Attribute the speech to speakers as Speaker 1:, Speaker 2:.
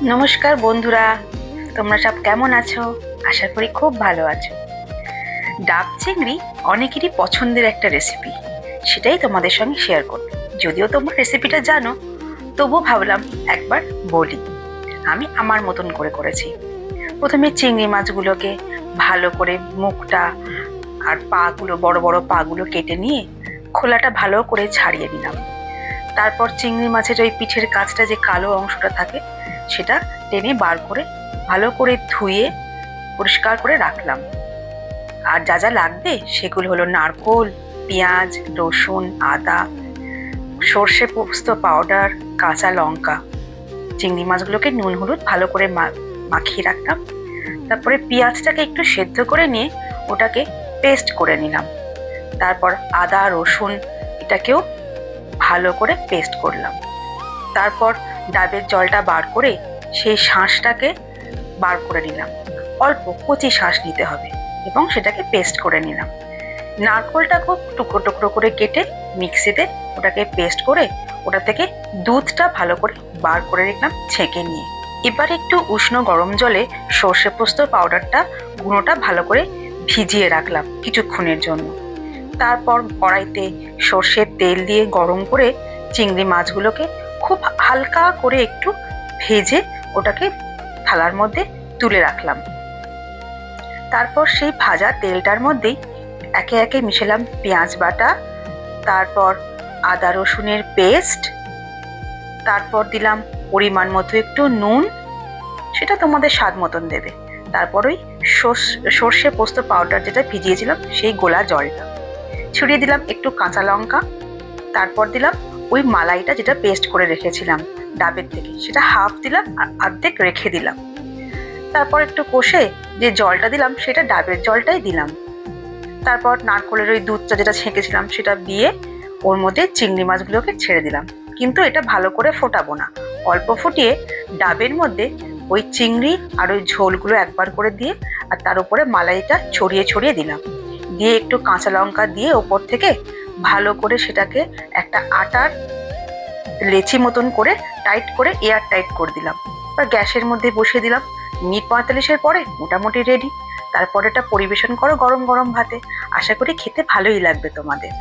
Speaker 1: নমস্কার বন্ধুরা, তোমরা সব কেমন আছো? আশা করি খুব ভালো আছো। ডাব চিংড়ি অনেকেরই পছন্দের একটা রেসিপি, সেটাই তোমাদের সঙ্গে শেয়ার করব। যদিও তোমরা রেসিপিটা জানো, তবুও ভাবলাম একবার বলি। আমি আমার মতন করে করেছি। প্রথমে চিংড়ি মাছগুলোকে ভালো করে মুখটা আর পাগুলো, বড় বড় পাগুলো কেটে নিয়ে খোলাটা ভালো করে ছাড়িয়ে নিলাম। তারপর চিংড়ি মাছের ওই পিঠের কাছটা যে কালো অংশটা থাকে সেটা টেনে বার করে ভালো করে ধুয়ে পরিষ্কার করে রাখলাম। আর যা যা লাগবে সেগুলো হলো নারকোল, পেঁয়াজ, রসুন, আদা, সর্ষে পোস্ত পাউডার, কাঁচা লঙ্কা। চিংড়ি মাছগুলোকে নুন হলুদ ভালো করে মাখিয়ে রাখলাম। তারপরে পেঁয়াজটাকে একটু সেদ্ধ করে নিয়ে ওটাকে পেস্ট করে নিলাম। তারপর আদা রসুন এটাকেও ভালো করে পেস্ট করলাম। তারপর ডাবের জলটা বার করে সেই শাঁসটাকে বার করে নিলাম। অল্প কচি শাঁস নিতে হবে এবং সেটাকে পেস্ট করে নিলাম। নারকোলটাকেও টুকরো টুকরো করে কেটে মিক্সিতে ওটাকে পেস্ট করে ওটা থেকে দুধটা ভালো করে বার করে রাখলাম ছেঁকে নিয়ে। এবার একটু উষ্ণ গরম জলে সর্ষে পোস্ত পাউডারটা গুঁড়োটা ভালো করে ভিজিয়ে রাখলাম কিছুক্ষণের জন্য। তারপর কড়াইতে সর্ষের তেল দিয়ে গরম করে চিংড়ি মাছগুলোকে খুব হালকা করে একটু ভেজে ওটাকে থালার মধ্যে তুলে রাখলাম। তারপর সেই ভাজা তেলটার মধ্যেই একে একে মিশালাম পেঁয়াজ বাটা, তারপর আদা রসুনের পেস্ট, তারপর দিলাম পরিমাণ মতো একটু নুন, সেটা তোমাদের স্বাদ মতন দেবে। তারপর ওই সর্ষে পোস্ত পাউডার যেটা ভিজিয়েছিলাম সেই গোলা জলটা ছড়িয়ে দিলাম, একটু কাঁচা লঙ্কা, তারপর দিলাম ওই মালাইটা যেটা পেস্ট করে রেখেছিলাম ডাবের থেকে, সেটা হাফ দিলাম আর অর্ধেক রেখে দিলাম। তারপর একটু কষে যে জলটা দিলাম সেটা ডাবের জলটাই দিলাম। তারপর নারকোলের ওই দুধটা যেটা ছেঁকেছিলাম সেটা দিয়ে ওর মধ্যে চিংড়ি মাছগুলোকে ছেড়ে দিলাম। কিন্তু এটা ভালো করে ফোটাবো না, অল্প ফুটিয়ে ডাবের মধ্যে ওই চিংড়ি আর ওই ঝোলগুলো একবার করে দিয়ে আর তার উপরে মালাইটা ছড়িয়ে ছড়িয়ে দিলাম। দিয়ে একটু কাঁচা লঙ্কা দিয়ে ওপর থেকে ভালো করে সেটাকে একটা আটার লেচি মতন করে টাইট করে এয়ার টাইট করে দিলাম। বা গ্যাসের মধ্যে বসিয়ে দিলাম। মিনিট 45-এর পরে মোটামুটি রেডি। তারপর এটা পরিবেশন করো গরম গরম ভাতে। আশা করি খেতে ভালোই লাগবে তোমাদের।